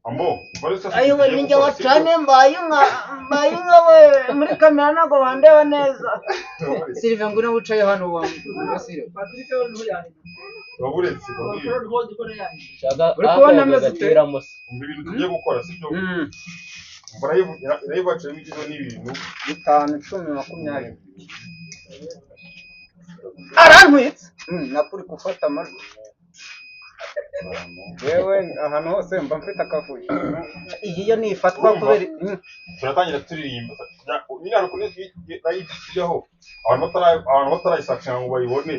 ambo barisa ayiwe ninjye wacane mbaye inka we muri kamera ntago bandeba neza Sylvain nguna wicaye hano wa Sylvain Patrick we ntuyane waburetse uri kubona ameze ibintu tugiye gukora sibyo murayibaca ibyo n'ibintu 5 10 20 arantwitse nakuri gufata amajwi yewe ahantu hose mba mfite akavuyo iyi yo nifatwa kubera turatangira turirimba nyina rukunye ayitijyaho abantu batarayisakira ngo bayibone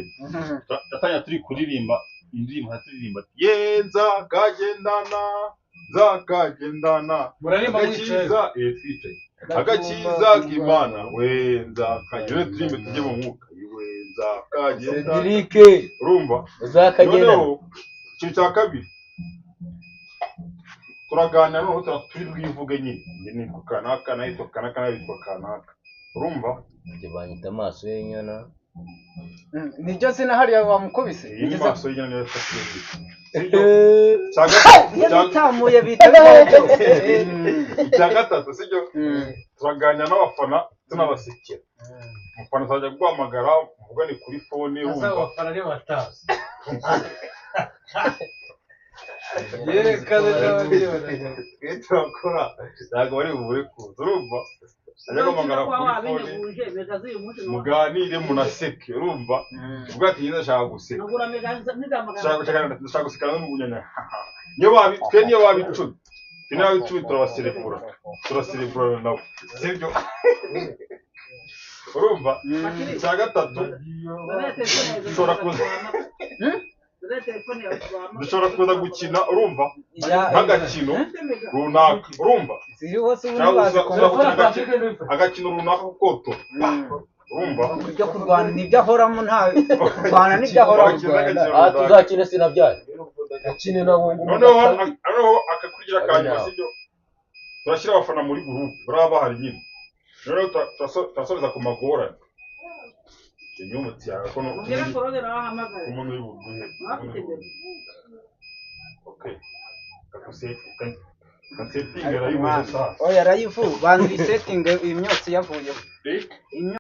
turatangira turi kuririmba indirimbo turirimba yenza kagendana murarima mwicaye twicaye agakiza k'Imana wenza kagere turimbe tujye mu mwuka wenza kagendana Cedric urumva uzakagendana ikintu cya kabiri turaganira noneho turi bwivuge nyine nitwa kanaka nayitwa kanaka nayitwa kanaka urumva njye banyita amaso y'inyana nibyo zina hariya bamukubise iyi maso y'inyana yafatiye yatamuye bita icya gatatu sibyo turaganira n'abafana tunabasekera umufana azajya guhamagara muvugane kuri fone urumva abafana ni batazi yerekana n'ababyeyi turakora ntabwo bari bubure kuza urumva ajya guhamagara kuri fone muganire munaseke urumva ubwo ati nyine ndashaka guseka ndashaka gusekana n'umunyanya niyo babicumi turabaserebura nabo sibyo urumva icya gatatu dushobora kuza gukina urumva nk'agakino runaka urumva agakino runaka koto urumva ibyo kurwana nibyo ahoramo nta kurwana nibyo ahoramo tuzakine sinabyari akine nabo noneho akakurikira kanyuma sibyo turashyira abafana muri groupe baba bahari nyine noneho turasoreza ku magorane nyumutse yawe ko umuntu y'ubuguhe okay kasetting arayivuza oya arayivu banzi setting imyotsi yavuye